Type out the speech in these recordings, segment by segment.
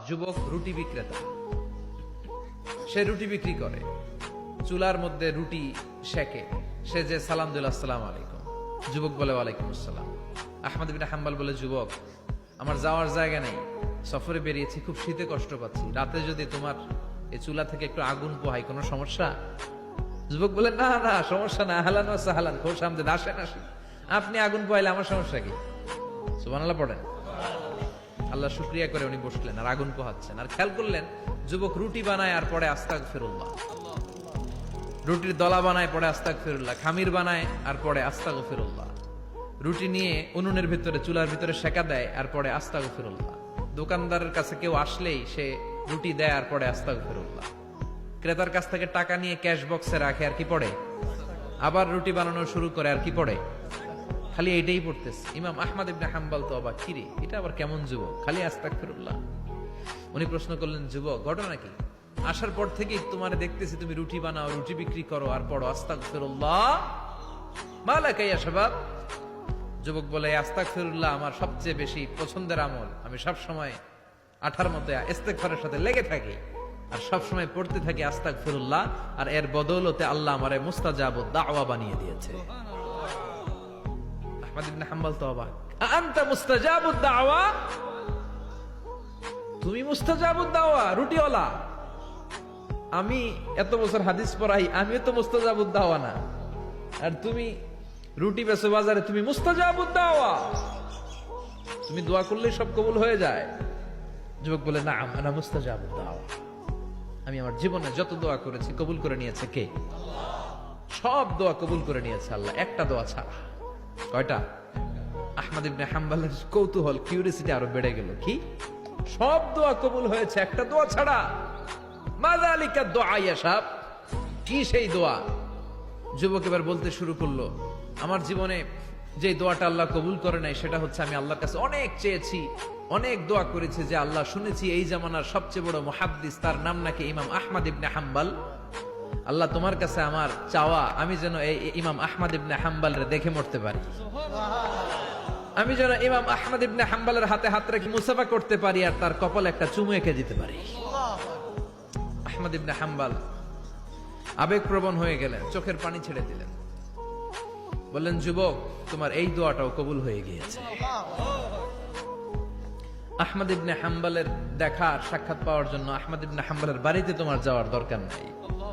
যুবক রুটি বিক্রেতা, সে রুটি বিক্রি করে, চুলার মধ্যে রুটি সেকে, সে যে সালাম দিল আসসালামু আলাইকুম, যুবক বলে ওয়ালাইকুম আসসালাম। আহমদ ইবনে হাম্বল বলে, যুবক আমার যাওয়ার জায়গা নেই, সফরে বেরিয়েছি, খুব শীতে কষ্ট পাচ্ছি, রাতে যদি তোমার এই চুলা থেকে একটু আগুন পোহাই কোনো সমস্যা? যুবক বলে, না না সমস্যা না, আহলান ওয়া সাহলান, খুব সামনে আসেন আসেন, আপনি আগুন পোহাইলে আমার সমস্যা কি? সুবহানাল্লাহ পড়েন। আল্লাহ শুকরিয়া করে উনি বসলেন আর আগুন পোহাচ্ছেন, আর খেয়াল করলেন যুবক রুটি বানায় আর পরে আস্তাগফিরুল্লাহ, রুটির দলা বানায় পরে আস্তাগফিরুল্লাহ, খামির বানায় আর পরে আস্তাগফিরুল্লাহ, রুটি নিয়ে উনুনের ভিতরে চুলার ভিতরে সেকা দেয় আর পরে আস্তাগফিরুল্লাহ, দোকানদারের কাছে কেউ আসলেই সে রুটি দেয় আর পরে আস্তাগফিরুল্লাহ, ক্রেতার কাছ থেকে টাকা নিয়ে ক্যাশ বক্সে রাখে আর কি পড়ে, আবার রুটি বানানো শুরু করে আর কি পড়ে, খালি এটাই পড়তেছে। ইমাম আহমদ ইবনে হাম্বল তো অবাক, কিরে এটা আবার কেমন যুবক, খালি আস্তাগফিরুল্লাহ। উনি প্রশ্ন করলেন, যুবক ঘটনা কি? আসার পর থেকেই তোমার দেখতেছি তুমি রুটি বানাও, রুটি বিক্রি করো আর পড়ো আস্তাগফিরুল্লাহ, মালাকা ইয়া শাবাব। যুবক বলে, আস্তাগফিরুল্লাহ আমার সবচেয়ে বেশি পছন্দের আমল, আমি সব সময় আঠার মতো ইস্তেগফারের সাথে লেগে থাকি আর সব সময় পড়তে থাকি আস্তাগফিরুল্লাহ, আর এর বদৌলতে আল্লাহ আমারে মুস্তাজাবুদ দাওয়া বানিয়ে দিয়েছে। আহমদ ইবনে হাম্বল তো অবাক, আনতা মুস্তাজাবুদ দাওয়া, তুমি মুস্তাজাবুদ দাওয়া রুটিওয়ালা? আমি এত বছর হাদিস পড়াই, আমিও তো মুস্তাজাবুদ দাওয়া না, আর তুমি রুটি বেচো বাজারে, তুমি মুস্তাজাবুদ দাওয়া, তুমি দোয়া করলে সব কবুল হয়ে যায়? যুবক বলে, না আনা মুস্তাজাবুদ দাওয়া, আমি আমার জীবনে যত দোয়া করেছি কবুল করে নিয়েছে কে? সব দোয়া কবুল করে নিয়েছে আল্লাহ, একটা দোয়া ছাড়া। কয়টা? আহমদ ইবনে হাম্বলের কৌতূহল, কিউরিসিটি আরো বেড়ে গেল, কি সব দোয়া কবুল হয়েছে একটা দোয়া ছাড়া? মাযালিকা দুআ ইয়া শাব, কি সেই দোয়া? যুবক এবার বলতে শুরু করলো, আমার জীবনে যে দোয়াটা আল্লাহ কবুল করে নাই সেটা হচ্ছে, আমি আল্লাহর কাছে অনেক চেয়েছি, অনেক দোয়া করেছি যে আল্লাহ, শুনেছি এই জামানার সবচেয়ে বড় মুহাদ্দিস, তার নাম নাকি ইমাম আহমদ ইবনে হাম্বল, আল্লাহ তোমার কাছে আমার চাওয়া, আমি যেন এই ইমাম আহমদ ইবনে হাম্বলের দেখে মরতে পারি, আমি যেন ইমাম আহমদ ইবনে হাম্বলের হাতে হাত রেখে মুসাফা করতে পারি আর তার কপালে একটা চুমু এঁকে দিতে পারি। আহমদ ইবনে হাম্বল আবেগপ্রবণ হয়ে গেলেন, চোখের পানি ছেড়ে দিলেন, বললেন, যুবক তোমার এই দোয়াটাও কবুল হয়ে গিয়েছে। আহমদ ইবনে হাম্বলের দেখার সাক্ষাৎ পাওয়ার জন্য আহমদ ইবনে হাম্বলের বাড়িতে তোমার যাওয়ার দরকার নাই,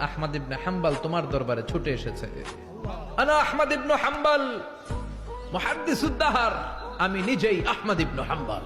আহমদ ইবনে হাম্বল তোমার দরবারে ছুটে এসেছে। আনা আহমদ ইবনে হাম্বল মুহাদ্দিসুদ দাহর, আমি নিজেই আহমদ ইবনে হাম্বল।